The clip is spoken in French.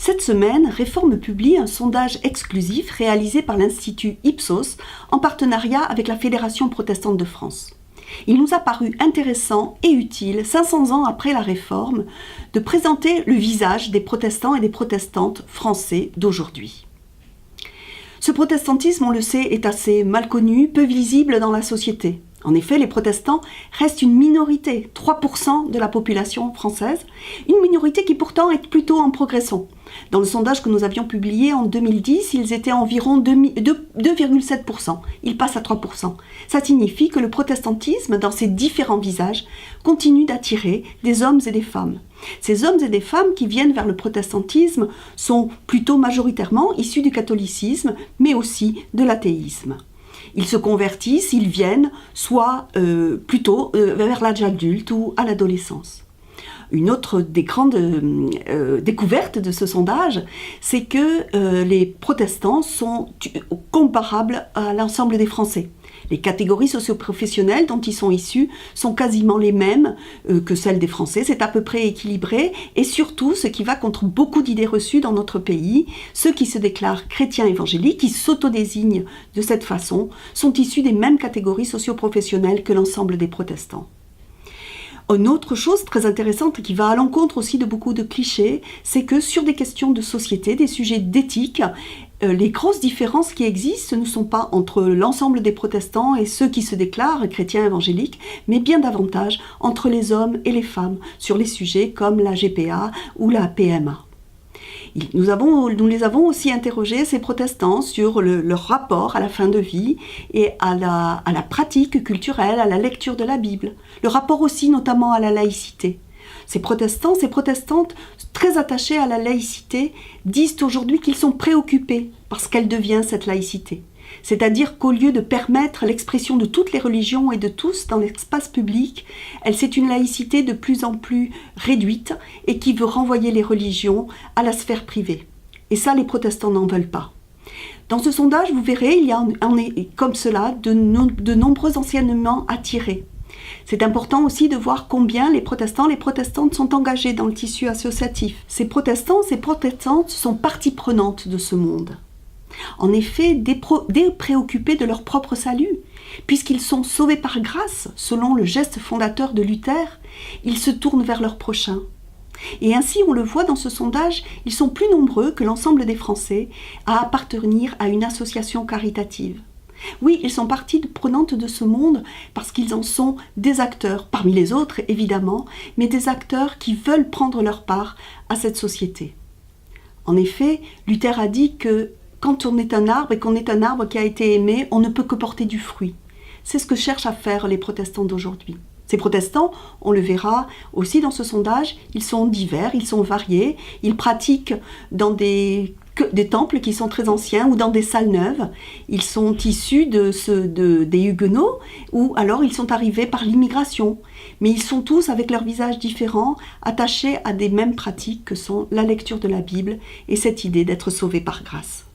Cette semaine, Réforme publie un sondage exclusif réalisé par l'Institut Ipsos en partenariat avec la Fédération protestante de France. Il nous a paru intéressant et utile, 500 ans après la Réforme, de présenter le visage des protestants et des protestantes français d'aujourd'hui. Ce protestantisme, on le sait, est assez mal connu, peu visible dans la société. En effet, les protestants restent une minorité, 3% de la population française, une minorité qui pourtant est plutôt en progression. Dans le sondage que nous avions publié en 2010, ils étaient environ 2,7%. Ils passent à 3%. Ça signifie que le protestantisme, dans ses différents visages, continue d'attirer des hommes et des femmes. Ces hommes et des femmes qui viennent vers le protestantisme sont plutôt majoritairement issus du catholicisme, mais aussi de l'athéisme. Ils se convertissent, ils viennent soit plutôt vers l'âge adulte ou à l'adolescence. Une autre des grandes découvertes de ce sondage, c'est que les protestants sont comparables à l'ensemble des Français. Les catégories socio-professionnelles dont ils sont issus sont quasiment les mêmes que celles des Français. C'est à peu près équilibré. Et surtout, ce qui va contre beaucoup d'idées reçues dans notre pays, ceux qui se déclarent chrétiens évangéliques, qui s'autodésignent de cette façon, sont issus des mêmes catégories socio-professionnelles que l'ensemble des protestants. Une autre chose très intéressante qui va à l'encontre aussi de beaucoup de clichés, c'est que sur des questions de société, des sujets d'éthique, les grosses différences qui existent ne sont pas entre l'ensemble des protestants et ceux qui se déclarent chrétiens évangéliques, mais bien davantage entre les hommes et les femmes sur les sujets comme la GPA ou la PMA. Nous les avons aussi interrogés, ces protestants, sur leur rapport à la fin de vie et à la pratique culturelle, à la lecture de la Bible. Le rapport aussi notamment à la laïcité. Ces protestants, ces protestantes, très attachés à la laïcité, disent aujourd'hui qu'ils sont préoccupés par ce qu'elle devient cette laïcité. C'est-à-dire qu'au lieu de permettre l'expression de toutes les religions et de tous dans l'espace public, c'est une laïcité de plus en plus réduite et qui veut renvoyer les religions à la sphère privée. Et ça, les protestants n'en veulent pas. Dans ce sondage, vous verrez, il y a comme cela de nombreux enseignements à tirer. C'est important aussi de voir combien les protestants, les protestantes sont engagés dans le tissu associatif. Ces protestants, ces protestantes sont partie prenante de ce monde. En effet, dépréoccupés de leur propre salut, puisqu'ils sont sauvés par grâce, selon le geste fondateur de Luther, ils se tournent vers leur prochain. Et ainsi, on le voit dans ce sondage, ils sont plus nombreux que l'ensemble des Français à appartenir à une association caritative. Oui, ils sont partie prenante de ce monde parce qu'ils en sont des acteurs, parmi les autres évidemment, mais des acteurs qui veulent prendre leur part à cette société. En effet, Luther a dit que quand on est un arbre et qu'on est un arbre qui a été aimé, on ne peut que porter du fruit. C'est ce que cherchent à faire les protestants d'aujourd'hui. Ces protestants, on le verra aussi dans ce sondage, ils sont divers, ils sont variés, ils pratiquent dans des temples qui sont très anciens ou dans des salles neuves. Ils sont issus des Huguenots ou alors ils sont arrivés par l'immigration. Mais ils sont tous, avec leurs visages différents, attachés à des mêmes pratiques que sont la lecture de la Bible et cette idée d'être sauvés par grâce.